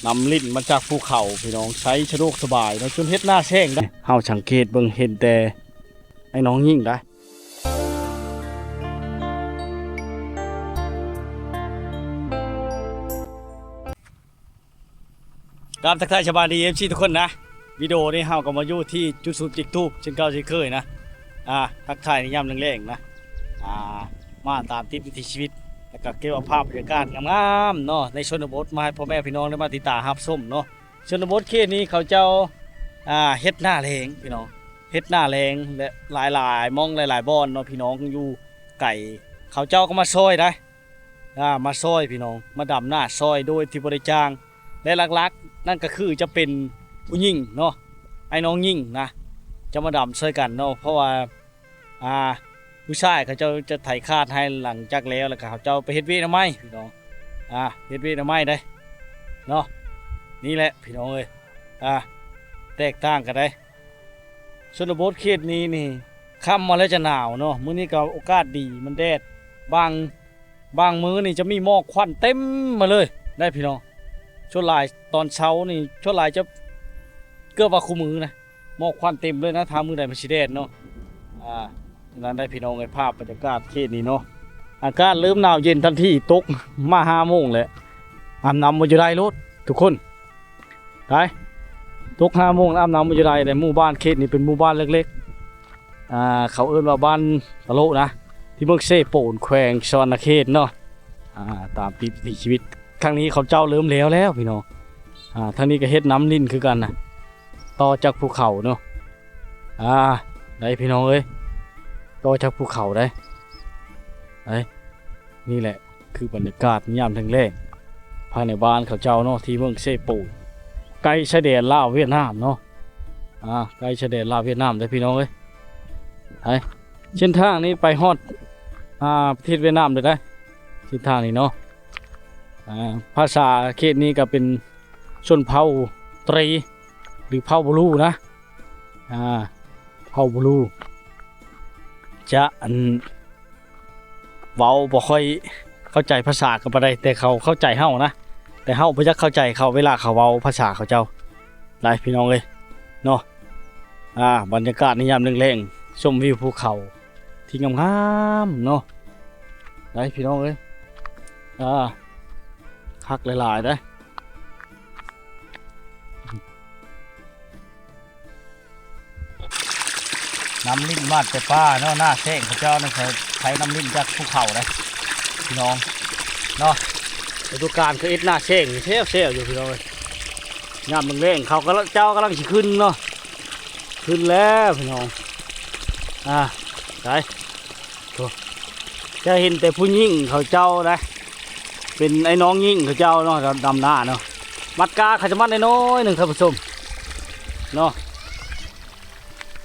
นำลิ้นมาจากภูเขาพี่น้องใช้สะดวกสบายเนาะจนเฮ็ดหน้าแช่งได้เฮาสังเกตเบิ่งเห็นแต่ไอ้น้องยิ่งได้การทักทายชาวบ้านดีเอฟซีทุกคนนะวิดีโอนี้เฮาก็มาอยู่ที่จุดสูบจิกทูบเช่นเก่าเช่นเคยนะทักทายในยามแรงๆนะมาตามติดวิถีชีวิตแล้วก็เก็บภาพบรรยากาศงามๆเนาะในชนบทมาให้พ่อแม่พี่น้องได้มาติดตามรับชมเนาะชนบทเขตนี้เขาเจ้าเฮ็ดหน้าแรงพี่น้องเฮ็ดหน้าแรงและหลายๆมองหลายๆบ่อนเนาะพี่น้องอยู่ไก่เขาเจ้าก็มาซอยได้มาซอยพี่น้องมาดำหน้าซอยโดยที่บริจางและหลักๆนั่นก็คือจะเป็นผู้หญิงเนาะไอ้น้องหญิงนะจะมาดำซอยกันเนาะเพราะว่าผู้ชายเขาจะไถคาดให้หลังจากแล้วก็เขาเจ้าไปเฮ็ดเวียกทำไมพี่น้องเฮ็ดเวียกทำไมได้เนาะนี่แหละพี่น้องเอ้ยแตกต่างกันได้ชนบทเขตนี้นี่ค่ำมาแล้วจะหนาวเนาะมื้อนี้ก็โอกาสดีมันแดดบางมื้อนี่จะมีหมอกควันเต็มมาเลยได้พี่น้องช่วงหลายตอนเช้านี่ช่วงหลายจะเกือบว่าคู่มือนะหมอกควันเต็มเลยนะทางมือใดมันสิแดดเนาะนั้นได้พี่น้องในภาพบรรยากาศเขตนี้เนาะอากาศเริ่มหนาวเย็นทันทีตกมา5 โมงแล้วอาบน้ำมาอยู่ได้รถทุกคนไปตก5 โมงอาบน้ำมาอยู่ได้แต่หมู่บ้านเขตนี้เป็นหมู่บ้านเล็กๆเขาเอิ้นว่าบ้านตะโลนะที่เมืองเซโปนแขวงชนเขตเนาะตามวิถีชีวิตครั้งนี้เขาเจ้าเริ่มแล้วพี่น้องทางนี้ก็เฮ็ดน้ำลิ้นคือกันนะต่อจากภูเขาเนาะได้พี่น้องเอ้ยต่อจากภูเขาได้นี่แหละคือบรรยากาศยามแรงๆภายในบ้านเขาเจ้าเนาะที่เมืองเซโปนใกล้ชายแดนลาวเวียดนามเนาะใกล้ชายแดนลาวเวียดนามได้พี่น้องเอ้ยเส้นทางนี้ไปฮอดประเทศเวียดนามเลยได้เส้นทางนี้เนาะภาษาเขตนี้ก็เป็นชนเผ่าไตรหรือเผ่าบลูนะเผ่าบลูจะเว้าบ่ค่อยเข้าใจภาษากันปานใดแต่เขาเข้าใจเฮานะแต่เฮาบ่จักเข้าใจเขาเวลาเขาเว้าภาษาเขาเจ้าหลายพี่น้องเอ้ยเนาะบรรยากาศในยามแรงๆชมวิวภูเขาที่งามๆเนาะหลายพี่น้องเอ้ยคักหลายๆนะน้ำลิ้นมาดแต่ป้าเนาะหน้าแท่งเขาเจ้าเนี่ยเขาใช้น้ำลิ้นจากภูเขาเลยพี่น้องเนาะฤดูกาลคือเอ็ดหน้าแท่งเชี่ยวอยู่พี่น้องเลยยามแรงๆเขาก็เจ้ากำลังจะขึ้นเนาะขึ้นแล้วพี่น้องไปจะเห็นแต่ผู้หญิงเขาเจ้านะเป็นไอ้น้องยิ่งเขาเจ้าเนาะดำหน้าเนาะมัดกาเขาจะมัดน้อยหนึ่งท่านผู้ชมเนาะ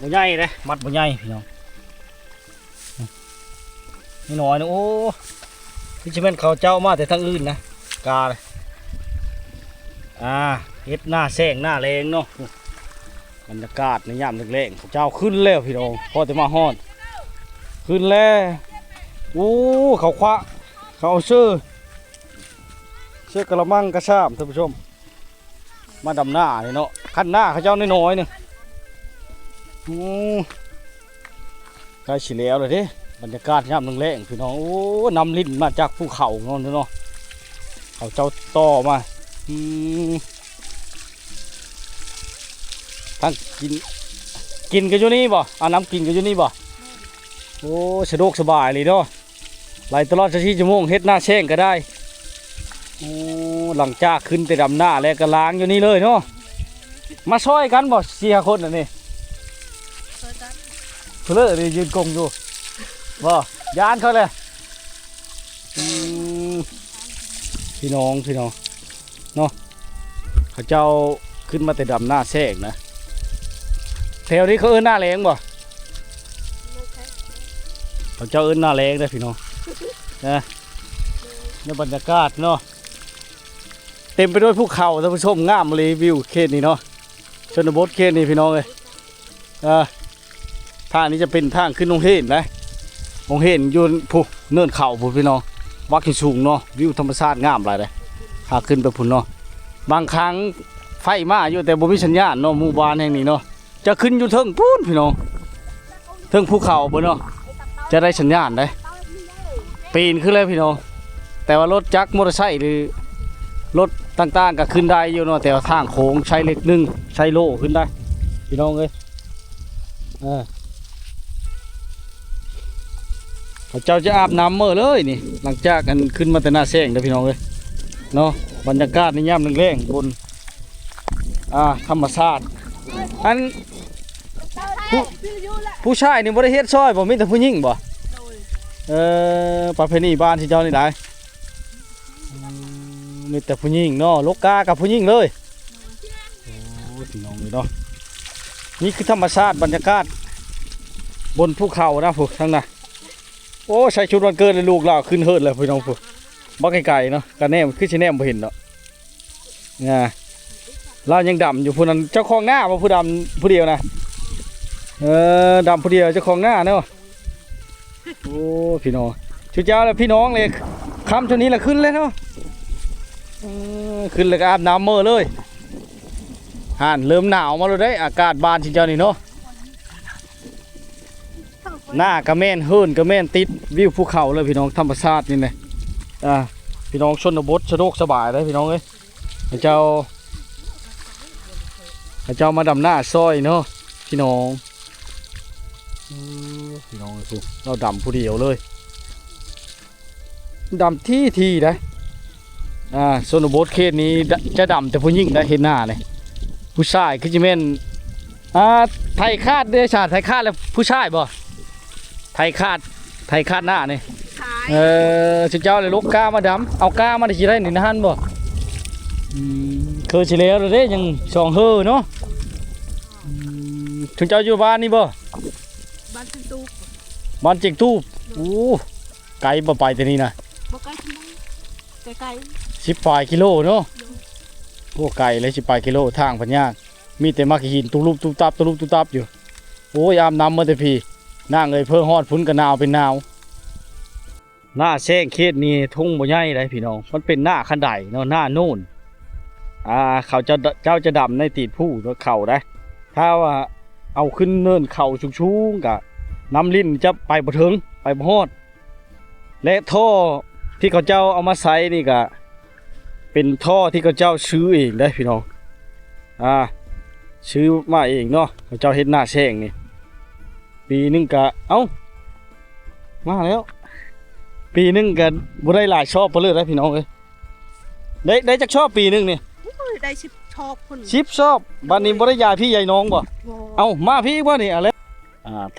บ่ใหญ่เลยมัดบ่ใหญ่พี่น้องนี่น้อยนะโอ้ที่จะเป็นเขาเจ้ามาแต่ทางอื่นนะกาเลยเฮ็ดหน้าแซงหน้าแรงเนาะบรรยากาศในยามแรงๆเขาเจ้าขึ้นแล้วพี่น้องพอจะมาฮอดขึ้นแล้วโอ้เขาคว้าเขาเอาเสื้อกระมังกระชามท่านผู้ชมมาดำหน้าเลยเนาะขั้นหน้าเขาเจ้าน้อยๆนึงใกล้สิแล้วเลยดิบรรยากาศยามแรงๆพี่น้องโอ้นำลิ้นมาจากภูเขาเนาะเขาเจ้าต่อมาทั้งกินกันอยู่นี่บ่น้ำกินกันอยู่นี่บ่โอ้สะดวกสบายเลยเนาะไหลตลอด24 ชั่วโมงเฮ็ดหน้าแช่งก็ได้โอ้หลังจากขึ้นแต่ดำหน้าแล้วก็ล้างอยู่นี่เลยเนาะมาช่วยกันบ่4 คนนี่เพื่อยืนกงอยู่บ่ยานเขาเลยพี่น้องเนาะเขาเจ้าขึ้นมาแต่ดำหน้าแทรกนะแถวนี้เขาเอิ้นหน้าแรงบ่เขาเจ้าเอิ้นหน้าแรงเลยพี่น้องในบรรยากาศเนาะเต็มไปด้วยภูเขาท่านผู้ชมงามเลยวิวเขตนี้เนาะชนบทเขตนี้พี่น้องเลยทางนี้จะเป็นทางขึ้นองเห็นนะองเห็นอยู่ผู้เนินเขาผู้พี่น้องวักสูงเนาะวิวธรรมชาติงามหลายเลยพาขึ้นไปพุ่นเนาะ บางครั้งไฟมาอยู่แต่บ่มีสัญญาณเนาะหมู่บ้านแห่งนี้เนาะจะขึ้นอยู่เทิงพูนพี่น้องเทิงภูเขาบ่เนาะจะได้สัญญาณได้ปีนขึ้นเลยพี่น้องแต่ว่ารถจักรมอเตอร์ไซค์หรือรถต่างๆก็ขึ้นได้อยู่เนาะแต่ว่าทางโค้งใช้เล็กนึงใช้โล่ขึ้นได้พี่น้องเอ้ยเขาเจ้าจะอาบน้ำเมื่อเลยนี่หลังจากกันขึ้นมาแต่หน้าแซงเด้อพี่น้องเอ้ยเนาะบรรยากาศในย่ำแรงๆบนธรรมชาติอันผู้ชายนี่บ่ได้เฮ็ดซอยบ่มีแต่ผู้หญิงบ่ประเพณีบ้านที่เจ้านี่ได้มีแต่ผู้หญิงเนาะลูกกากับผู้หญิงเลยโอ้พี่น้องนี่เนาะนี่คือธรรมชาติบรรยากาศบนภูเขานะพวกทั้งนั้นโอ้ใส่ชุดวันเกิดเลยลูกเราขึ้นเฮิร์ดเลยพี่น้องพวกบ่ไกลๆเนาะกันแน่คือสิแน่บ่เห็นเนาะเนี่ยเรายังดำอยู่ผู้นั้นเจ้าของหน้าบ่ผู้ดำผู้เดียวนะดำผู้เดียวเจ้าของหน้าเนาะโอ้พี่น้องชุดเจ้าแล้วพี่น้องเลยคำชุดนี้แหละขึ้นเลยเนาะขึ้นเลยก็อาบน้ำเมื่อเลยห่านเริ่มหนาวมาเลยได้อากาศบานชิเจ้านี่เนาะหน้ากระแม่นเฮิร์นกระแม่นติดวิวภูเขาเลยพี่น้องธรรมชาตินี่เลยพี่น้องชนบทสะดวกสบายเลยพี่น้องเอ้ยเจ้ามาดำหน้าซอยเนาะพี่น้องเราดำผู้เดียวเลยดำที่ได้ชนบทเขตนี้จะดำแต่ผู้หญิงได้เห็นหน้าเลยผู้ชายคือจิเมนไทยคาดเดชาไทยคาดแล้วผู้ชายบ่ไทยคาดหน้าเนี่ยเจ้าเลยลูกกามาดำเอากามาได้กี่ไรนี่นะฮันบ่เคยเฉลี่ยเลยเด้ยังสองเฮอเนาะถึงเจ้าอยู่บ้านนี่บ่บ้านเจียงตูบโอ้ไกลบ่ไปแต่นี่นะบ่ไกลไกล10 ปลายกิโลเนาะโอ้ไกลเลย10 ปลายกิโลทางพันยากมีแต่มักหินตุลุตุตับอยู่โอ้ยอาบน้ำมาแต่พี่นั่งเลยเพิ่งฮอดพุ่นกันหนาวเป็นหนาวหน้าแซงเขตนี้ทุ่งบ่ใหญ่เลยพี่น้องมันเป็นหน้าคันไดเนาะหน้าโน่นเขาเจ้าจะดำในตีดผู้รถเข่าได้ถ้าว่าเอาขึ้นเนินเข่าชุงๆกับน้ำลิ้นจะไปบ่ถึงไปบ่ฮอดและท่อที่เขาเจ้าเอามาใส่นี่ก็เป็นท่อที่เขาเจ้าซื้อเองได้พี่น้องซื้อมาเองเนาะเขาเจ้าเฮ็ดหน้าแซงนี่ปีนึงก็มาแล้วปีนึงก็บ่ได้หลายชอบไปเลยได้พี่น้องเอ้ยได้จักชอบปีนึงนี่ได้10 ชอบคน10 ชอบบ้านนี้บ่ได้ยายพี่ยายน้องบ่เอามาพี่บ่นี่อะไร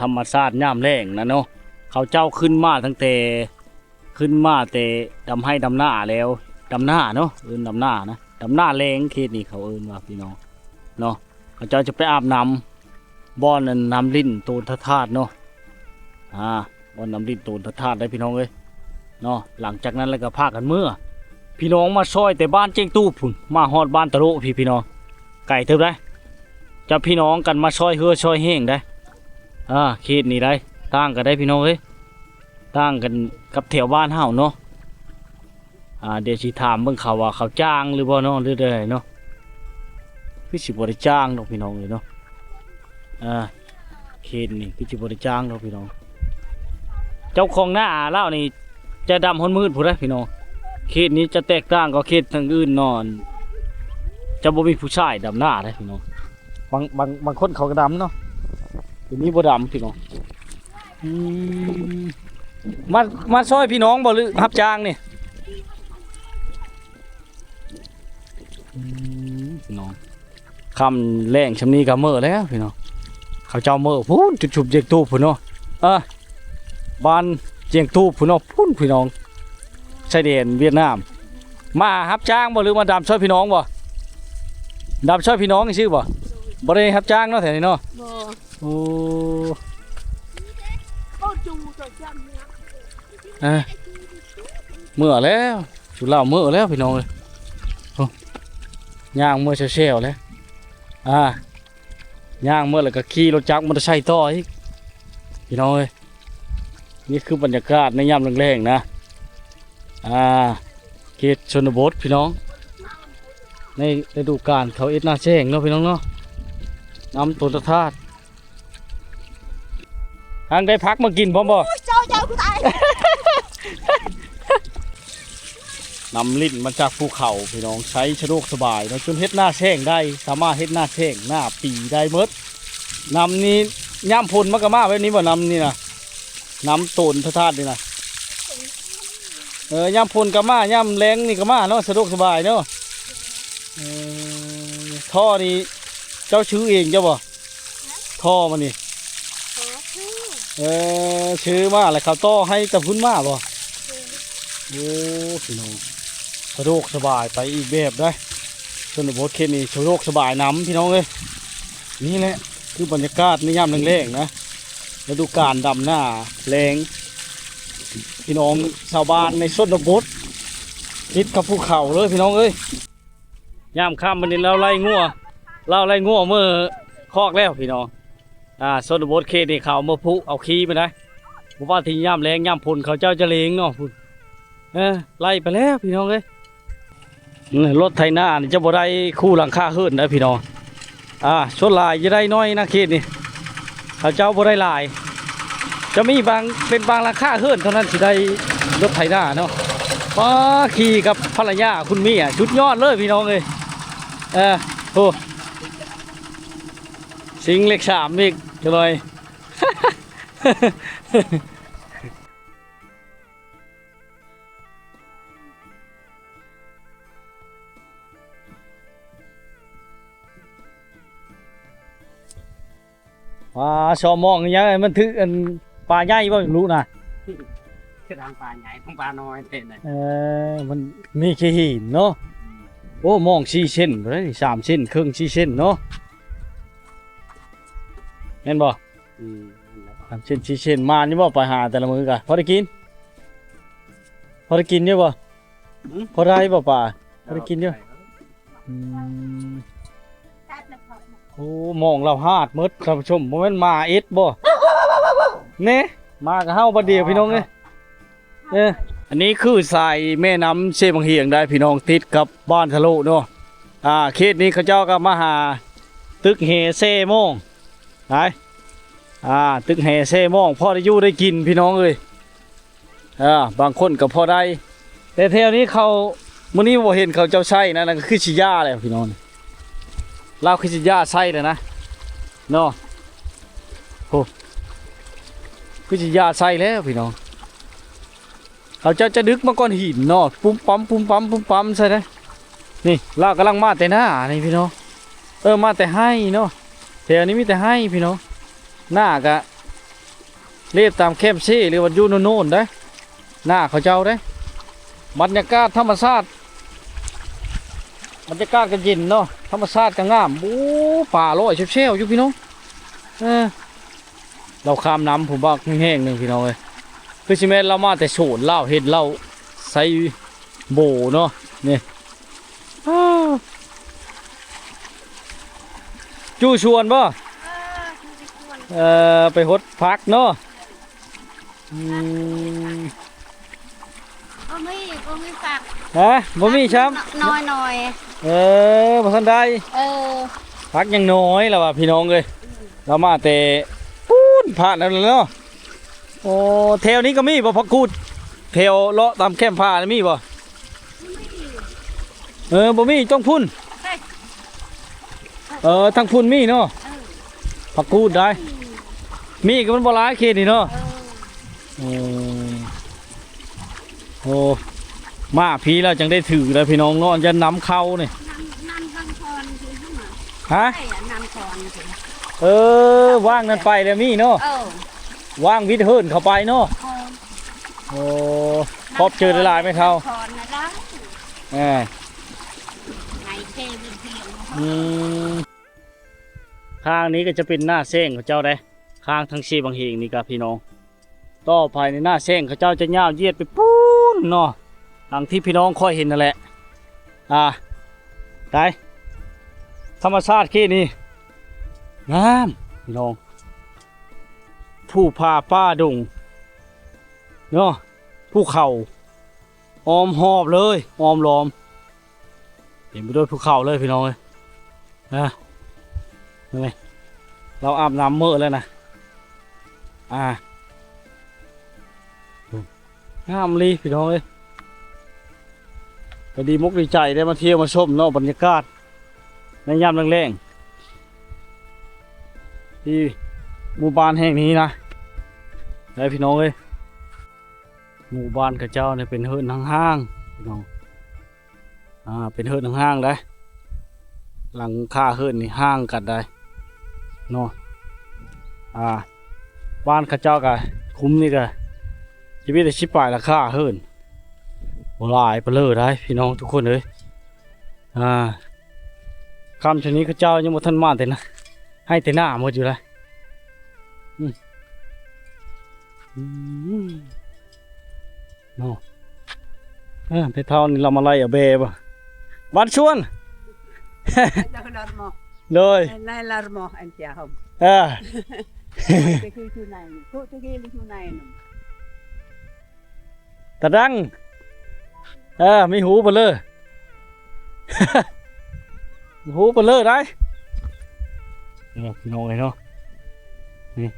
ธรรมชาติยามแล้งนะเนาะเขาเจ้าขึ้นมาตั้งแต่ดำให้ดำหน้าแล้วดำหน้าเนาะดำหน้านะดำหน้าแรงเขตนี้เขาว่าพี่น้องเนาะเขาเจ้าจะไปอาบน้ำบ่อนั้นน้ำลิ้นตูนธาตุเนาะบ่อน้ำลิ้นตูนธาตุได้พี่น้องเอ้ยเนาะหลังจากนั้นแล้วก็พากันเมื่อพี่น้องมาซอยแต่บ้านเจียงตูพุ่นมาฮอดบ้านตะโรพี่น้องไก่เทิบได้จะพี่น้องกันมาซอยเฮือซอยแห้งได้เขตนี้ได้ต่างกันได้พี่น้องเอ้ยต่างกันกับแถวบ้านเฮาเนาะเดี๋ยวสิถามเบิ่งเขาว่าเขาจ้างหรือบ่เนาะหรือใดเนาะคือสิบ่ได้จ้างดอกพี่น้องเลยเนาะเขตนี่คือสิบ่ได้จ้างดอกพี่น้องเจ้าของหน้าเล่านี่จะดำฮ้อนมืดพุ่นเด้อพี่น้องเขตนี้จะแตกต่างกับเขตทางอื่นนอนจะบ่มีผู้ชายดำหน้าได้พี่น้องบางคนเขาก็ดำเนาะทีนี้บ่ดำพี่น้องมาซอยพี่น้องบ่หรือรับจ้างนี่พี่น้องคำแรงชำนี้ก็เมื่อแล้วพี่น้องเขาเจ้าเมื่อพูนจุดฉุบเจียงตูบพุ่นเนาะบ้านเจียงตูบพุ่นเนาะพุ่นพี่น้องชายแดนเวียดนามมารับจ้างบ่หรือมาดำช่วยพี่น้องบ่ดำช่วยพี่น้องชื่อบ่ได้รับจ้างเนาะแถวนี้เนาะโอ้เมื่อแล้วชุดเหล้าเมื่อแล้วพี่น้องเลยย่างเมื่อเชลแล้วย่างเมื่อแล้วก็ขี่รถจักรมอเตอร์ไซค์ต่ออีกพี่น้องเลยนี่คือบรรยากาศในยามแรงๆนะเขตชนบทพี่น้อง ในฤดูกาลเขาเอ็ดหน้าแจ้งเนาะพี่น้องเนาะน้ำต้นธาตุทางได้พักมากินพร้อมบ่ โอ้ยเจ้ากูตาย นำลิ้นมาจากภูเขาพี่น้องใช้สะดวกสบายเนาะจนเฮ็ดหน้าแช่งได้สามารถเฮ็ดหน้าแช่งหน้าปีได้หมดนำนี้ย่ำพลมากระมาแบบนี้บ่นำนี่นะนำต้นธาตุนี่นะย่ำพลกระมาย่ำแรงนี่กระมาเนาะสะดวกสบายเนาะท่อนี่เจ้าชื่อเองเจ้าบ่ท่อมันนี่ชื่อมาแล้วเขาต่อให้ตะพุ่นมาบ่โอ้พี่น้องสะดวกสบายไปอีกแบบได้ชนบทเขตนี้สะดวกสบายน้ำพี่น้องเลยนี่แหละคือบรรยากาศในยามแรงๆนะฤดูกาลดำหน้าแรงพี่น้องชาวบ้านในชนบทติดกับภูเขาเลยพี่น้องเอ้ยยามค่ำวันนี้เราไล่งัวเมื่อคอกแล้วพี่น้องชนบทเขตนี้เขาเมื่อพุเอาขี้ไปได้ผมว่าที่ย่ำแรงย่ำพลเขาเจ้าจะเลงเนาะไล่ไปแล้วพี่น้องเอ้ยรถไถนานี่จะบ่ได้คู่หลังคาขึ้นนะพี่น้องชนลายจะได้น้อยนะเขตนี่เขาเจ้าบ่ได้ลายจะมีบางเป็นบางหลังคาขึ้นเท่านั้นสิได้รถไถนาเนาะขี่กับภรรยาคุณมี่ชุดยอดเลยพี่น้องเอ้ยโอ้สิงเล็ก3อีกจะเลย ชอมองอย่างไงมันถืออันปลาใหญ่บ่รู้นะ คือทางปลาใหญ่ของปลาน้อยเป็นไง มันมีขี้หินเนาะโอ้มอง4 เส้นเลย3 เส้นครึ่ง4 เส้นเนาะเห็นบ่3 เส้น4 เส้นมานี่บ่ไปหาแต่ละมื้อกะพอได้กินอยู่บ่พอได้บ่ป่าพอได้กินอยู่โอ้มองเราหาดหมดท่านผู้ชมบ่แม่นมาเอ็ดบ่เน่มากับเฮาบ่เดียวพี่น้องเอ้ยอันนี้คือสายแม่น้ำเชบังเฮียงได้พี่น้องติดกับบ้านทะลุเนาะเขตนี้เขาเจ้าก็มาหาตึกเฮเซโมงไหนตึกเฮเซโมงพอได้อยู่ได้กินพี่น้องเอ้ยบางคนก็พอได้แต่แถวนี้เขามื้อนี้บ่เห็นเขาเจ้าใช้นะนั่นก็คือสิยาแหละพี่น้องลาวคือสิยาใช้เลยนะเนาะโหคือสิยาใช้แล้วพี่น้องเขาจะดึกมาก้อนหินเนาะปุ้มปั๊มใช่ไหมนี่ลาวกำลังมาแต่หน้านี่พี่น้องมาแต่ให้เนาะแถวนี้มีแต่ให้พี่น้องหน้ากะเรียบตามแคมป์ซี่หรือวันยูโน่นได้หน้าเขาเจ้าได้บรรยากาศธรรมชาติบรรยากาศก็เย็นเนาะธรรมชาติก็งามบู๊ป่าลอยเชี่ยวๆอยู่พี่น้องเราข้ามน้ำผมว่าแห้งๆหนึ่งพี่น้องเลยคือชิเมนเรามาแต่โฉนเล่าเห็ดเล่าใส่โบเนาะนี่จูชวนบ่ไปฮดพักเนาะบ่มีฝาก บ่มีช้ำน้อยบ่ทันได้พักยังน้อยแล้วว่ะพี่น้องเลยเรามาแต่ปูนผ่านแล้วเนาะโอ้แถวนี้ก็มีบ่พักกูดแถวเลาะตามแคมป์ผ้ามีบ่บ่มีต้องพุ่นทั้งพุ่นมีเนาะพักกูดได้มีก็มันบ่หลายเขตนี่เนาะโอ้มาพี่เราจังได้ถือเลยพี่น้องเนาะจะนำเข้าเนี่ยนำทางคอนคือฮะนำคอนว่างนั่นไปแล้วมีเนาะว่างวิทย์เฮิร์นเข้าไปเนาะโอ้พบเจอหลายไหมเท่าข้างนี้ก็จะเป็นหน้าเส้งของเจ้าได้ข้างทั้งชีบางเฮงนี่ครับพี่น้องต่อภายในหน้าเส้งเขาเจ้าจะย่าวเยียดไปปูนเนาะหลังที่พี่น้องค่อยเห็นนั่นแหละได้ธรรมชาติที่นี่งามพี่น้องผู้พาป้าดงเนาะภูเขาออมหอบเลยออมล้อม เต็มไปด้วยภูเขาเลยพี่น้องเลยนะเห็นไหมเราอาบน้ำเมื่อแล้วนะงามลีพี่น้องเลยก็ดีมุกดีใจได้มาเที่ยวมาชมเนาะบรรยากาศในยามแรงๆที่หมู่บ้านแห่งนี้นะได้พี่น้องเลยหมู่บ้านกับเจ้าเนี่ยเป็นเฮิร์นห้างๆพี่น้องเป็นเฮิร์นห้างๆได้หลังคาเฮิร์นนี่ห้างกันได้เนาะบ้านข้าเจ้ากับคุ้มนี่ก็ชีวิตได้ชิบปลายราคาเฮิร์นโบราณไปเลยได้พี่น้องทุกคนเลยคำชนี้ข้าเจ้ายังบ่ทันมาแต่นะให้แต่หน้าหมดอยู่เลยเนาะไปเท่านี้เรามาไล่เอาเบบ่บ้านชวนเลย Näin larmo en tiedä homma. เ Teki näin. Teki näin. ตะดังมีหูเปลือ หูเปลือได้เนี่ยพี่น้องเลยเนาะ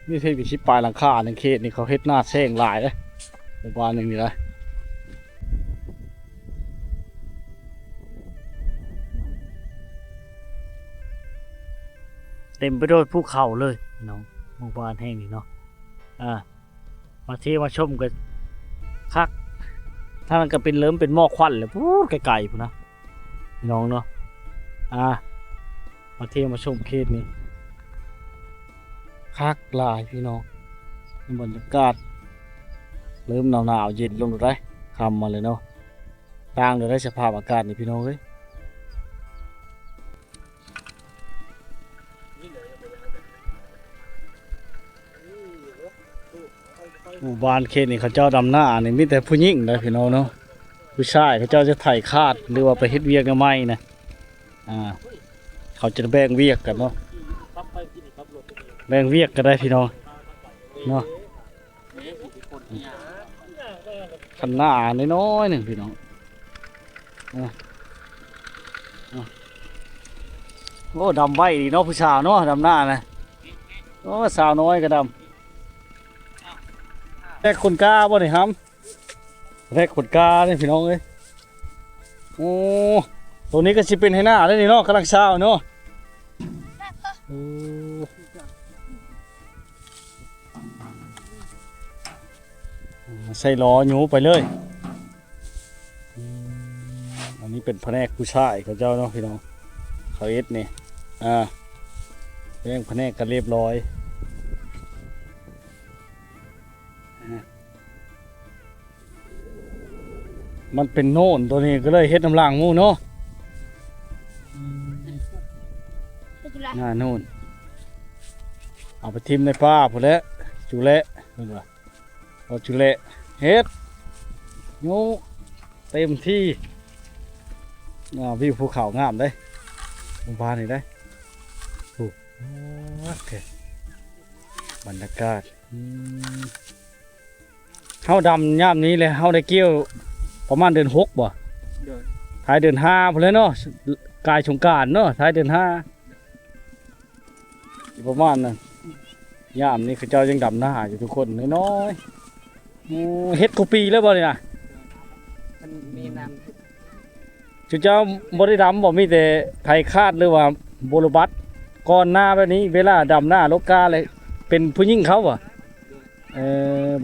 นี่เทศชิปปลายหลังคาหนึ่งเขตนี่เขาเฮ็ดหน้าแซงหลายเลยประมาณหนึ่งนี่เลยเต็มไปด้วยภูเขาเลยน้องหมู่บ้านแห่งนี้เนาะมาเที่ยวมาชมกันคักถ้ามันก็เป็นเริ่มเป็นหม้อควันเลยพูดไกลๆพูนะพี่น้องเนาะมาเที่ยวมาชมเขตนี้คักหลายพี่น้องบรรยากาศเริ่มหนาวๆเย็นลงได้คำมาเลยเนาะต่างเลยได้สภาพอากาศนี่พี่น้องเอ้ยหมู่บ้านเขตนี่เขาเจ้าดำหน้านี่มีแต่ผู้หญิงเลยพี่น้องเนาะผู้ชายเขาเจ้าจะไถ่คาดหรือว่าไปเฮ็ดเวียกกันไม่นะเขาจะแบ่งเวียกกันเนาะแบ่งเวียกกันได้พี่น้องเนาะขันหน้าน้อยๆหนึ่งพี่น้องโอ้ดำไว้ดีเนาะผู้ชายเนาะดำหน้านะโอ้สาวน้อยก็ดำแรกคนกล้าบ่เนี่ยครับแรกคนกล้าเนี่ยพี่น้องเอ้ยโอ้ตรงนี้ก็สิเป็นให้หน้าได้นี่เนาะกำลังเช้าเนาะใส่ล้อหนูไปเลยอันนี้เป็นแผนกผู้ชายเขาเจ้าเนาะพี่น้องเขาเอ็ดนี่แบ่งแผนกกันเรียบร้อยมันเป็นโน่นตัวนี้ก็เลยเฮ็ดน้ำล่างมูเนาะโน่นเอาไปทิมในป้าพอแล้วจุเละเอาจุเละเฮ็ดโย่เต็มที่วิวภูเขางามได้หมู่บ้านนี่ได้โอเคบรรยากาศเฮาดำย่ามนี้เลยเฮาได้เกี่ยวประมาณเดือน6บ่ท้ายเดือน5พอแล้วเนาะกายสงกรานต์เนาะท้ายเดือน5ประมาณนั้นย่ามนี้เขาเจ้ายังดำหน้าอยู่ทุกคนน้อยๆเฮ็ดกูปีแล้วบ่เนี่ยนะ มันมีน้ จุเจ้าบ่ได้ดำบ่มีแต่ไทยคาดหรือว่าโบรบัตก่อนหน้าแบบนี้เวลาดำหน้าลกกาเลยเป็นผู้หญิงเขาบ่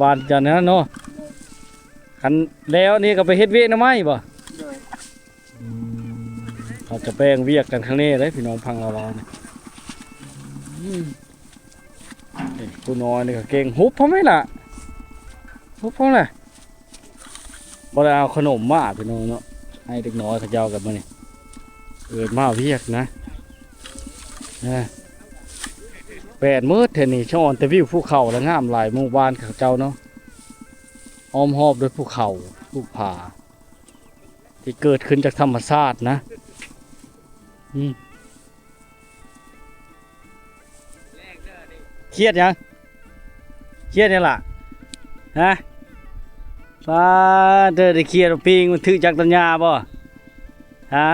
บานจันนั้นเนาะคันแล้วนี่ก็ไปเฮ็ดเวียกนะไหมบ่เขาจะแบ่งเวียกกันข้างนี้เลยพี่น้องพังเราเนี่ยผู้น้อยนี่ก็เก่งฮุบพร้อมไหมล่ะฮุบพร้อมเลยบ่ได้เอาขนมมาพี่น้องเนาะให้เด็กน้อยเขาเจ้ากันมานี่เกิดมาเวียกนะ8 มื้อเท่านี้ช่อนแต่วิวภูเขาและงามหลายหมู่บ้านเขาเจ้าเนาะอ้อมหอบด้วยภูเขาภูผาที่เกิดขึ้นจากธรรมชาตินะเครียดยังเครียดยังล่ะฮะฟ้าเธอได้เครียดปิงมันถือจากตัญญาบ่ฮะ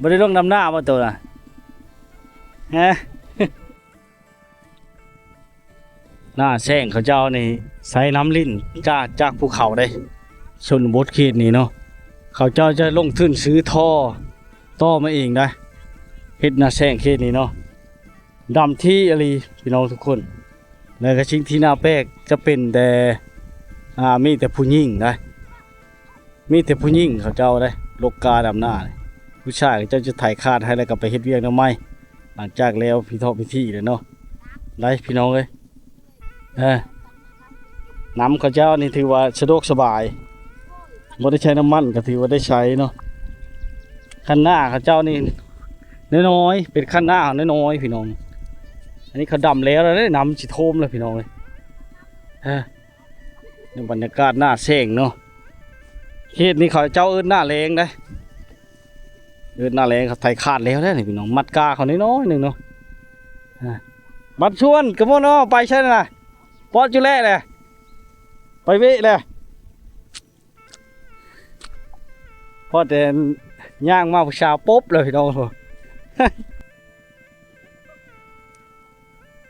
บ่ได้ลงดำหน้าบ่ตัวน่ะฮะ หน้าแซงเขาเจ้านี่ใส่น้ำลิ้นจากภูเขาได้ชนบทเขตนี่เนาะเขาเจ้าจะลงทุนซื้อท่อมาเองได้เฮ็ดหน้าแซงเขตนี้เนาะดำที่อะไรพี่น้องทุกคนแล้วก็สิ่งที่น่าแปลกจะเป็นแต่มีแต่ผู้หญิงได้มีแต่ผู้หญิงเขาเจ้าได้ลกกาดำหน้าเลยผู้ชายเขาเจ้าจะถ่ายคาดให้แล้วก็ไปเฮ็ดเวียกน้ำไม้หลังจากแล้วพิธีเลยเนาะได้พี่น้องเอ้ยน้ำข้าวเจ้านี่ถือว่าสะดวกสบายไม่ได้ใช้น้ำมันก็ถือว่าได้ใช้เนาะขั้นหน้าข้าวเจ้านี่น้อยๆเป็นขั้นหน้าน้อยๆพี่น้องอันนี้เขาดำแล้วได้น้ำจิโทมเลยพี่น้องเลยในบรรยากาศหน้าแซงเนาะเขตนี้เขาเจ้าเอิ้นหน้าแรงได้เอิ้นหน้าแรงเขาไถขาดแล้วได้พี่น้องมัดกาเขาน้อยๆหนึ่งเนาะบัดชวนกระโมนอไปใช่ไหมปอดจุเล่เลยไปวิเลยพอแต่ย่างมาผู้ชาวปุ๊บเลยพี่น้อง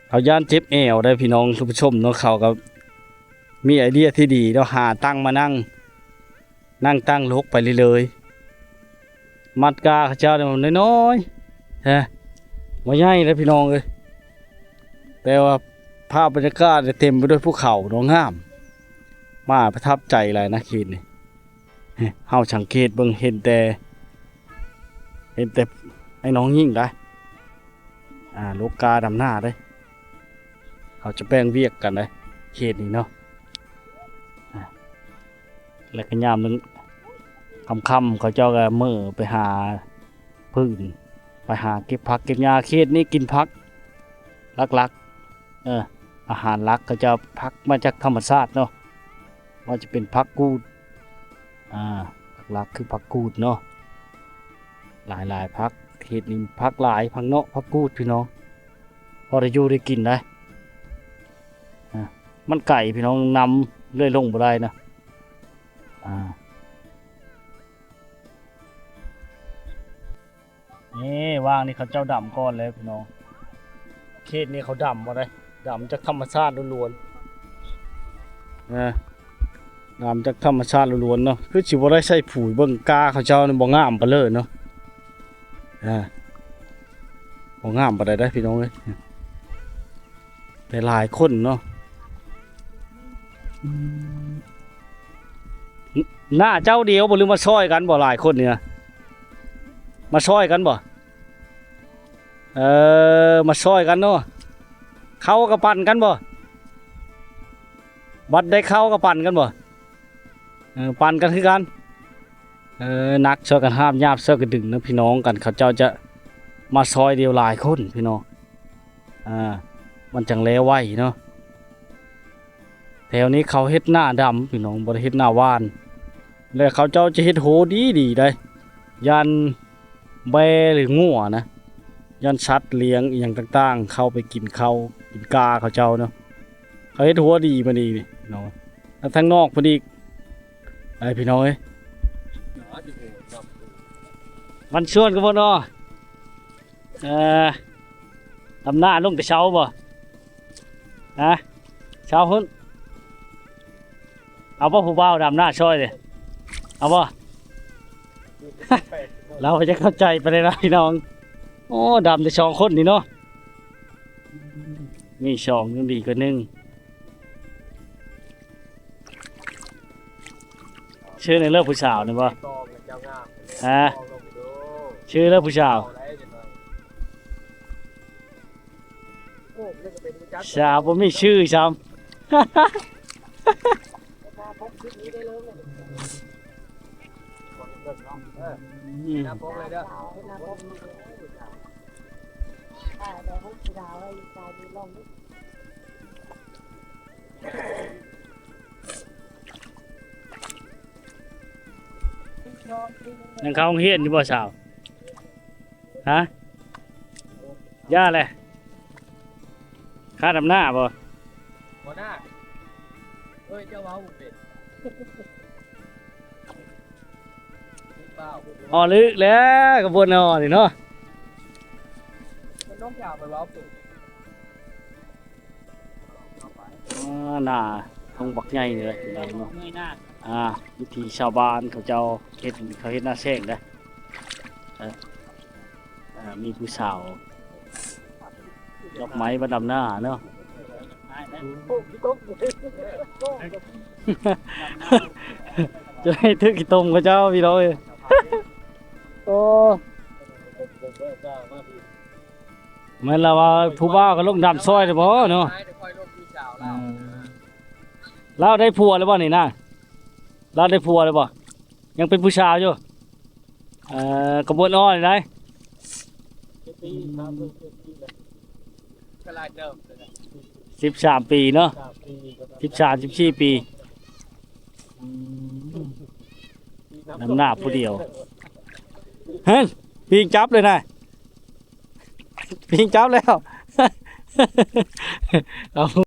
เขาย่านเจ็บแอวได้พี่น้องผู้ชมเนาะเขาก็มีไอเดียที่ดีเนาะหาตั้งมานั่งตั้งลกไปเลยมัดกาเขาเจ้าเนี่ยมันน้อยๆฮะมาใหญ่เลยพี่น้องเลยแต่ว่าภาพบรรยากาศเต็มไปด้วยภูเขาน้องงามมาประทับใจเลยนะคืนนี้เฮาสังเกตเบิ่งเห็นแต่ไอ้น้องยิ่งได้ลูกกาดำหน้าได้เขาจะแบ่งเวียกกันได้เขตนี้เนาะแล้วก็ยามนึงค่ำเขาเจ้าก็มื้อไปหาพึ่งไปหาเก็บผักเก็บหญ้าเขตนี้กินผักลักอาหารหลักก็จะพักมาจากธรรมชาติเนาะว่าจะเป็นผักกูดหลักคือผักกูดเนาะหลายผักเขตนี้ผักหลายผักเนาะผักกูดพี่น้องพอได้อยู่ได้กินได้มันไก่พี่น้องนำเลื่อยลงบ่ได้นะนี่วางนี่เขาเจ้าดำก้อนเลยพี่น้องเขตนี้เขาดำมาได้ดำจากธรรมชาติล้วนๆดำจากธรรมชาติล้วนๆเนาะคือสิบ่ได้ใส่ปุ๋ยเบิ่งกาเขาเจ้านี่บ่งามปานเลยเนาะบ่งามปานใดได้พี่น้องเอ้ยแต่หลายคนเนาะหน้าเจ้าเดียวบ่หรือมาช่วยกันบ่หลายคนเนี่ยมาช่วยกันบ่มาช่วยกันเนาะเข้ากับปั่นกันบ่บัดได้เข้ากับปั่นกันบ่ปั่นกันคือกันนักช่วยกันห้ามยาบช่วยกันดึงนะพี่น้องกันเขาเจ้าจะมาซอยเดียวหลายคนพี่น้องมันจังแล้วไหวเนาะแถวนี้เขาเฮ็ดหน้าดำพี่น้องบ่ได้เฮ็ดหน้าว่านแล้วเขาเจ้าจะเฮ็ดโหดีได้ยันแบหรืองัวนะยันชัดเลี้ยงอย่างต่างๆเข้าไปกินข้าวกินกาเขาเจ้าเนาะเขาเฮ็ดหัวดีมาดีนี่น้องแล้วทางนอกพอดีไอ้พี่น้องเอ้ยมันชวนกันบ่เนาะทำหน้าลงแต่เช้าบ่เช้าหุ่นเอาป่ะผู้บ่าวดำหน้าช่วยเลยเอาป่ะ เราจะเข้าใจไปเลยนะพี่น้องโอ้ดำแต่สองคนนี่เนาะมีสองยังดีกว่าหนึ่งชื่อในเลิกผู้สาวนี่ป่ะชื่อเลิกผู้สาวสาวผมมีชื่อซ้ำนั่งเข้าห้องเฮียนอยู่บ่สาวฮะย่าเลยค่าดำหน้าบ่บ่หน้าเฮ้ยเจ้าว้าวเป็ด อ๋อลึกแล้วกระบวนอ๋อนี่เนาะ มันต้องยาวไปว่าปุ๊บ หน้าทองบักใหญ่เลยเนาะ นี่หน้า วิธีชาวบ้านเขาเจ้าเฮ็ดหน้าแซงนะมีผู้สาวดอกไม้ประดับหน้าเนาะ จะให้ทึกกี่ตมกับเจ้าพี่น้องเอ้ยโอ้แมันละว่าผู้บ่าวก็ลงดำซอยเลยบ่เนาะเราได้ผัวแล้วบ่นี่นะเราได้ผัวแล้วบ่ยังเป็นผู้สาวอยู่กระบวนอ้อยได้ ก็ลายเดิม 13 ปีเนาะ13-14 ปีน้ำหน้าผู้เดียวเฮ้ยปิงจับเลยนะปิงจับแล้วเอา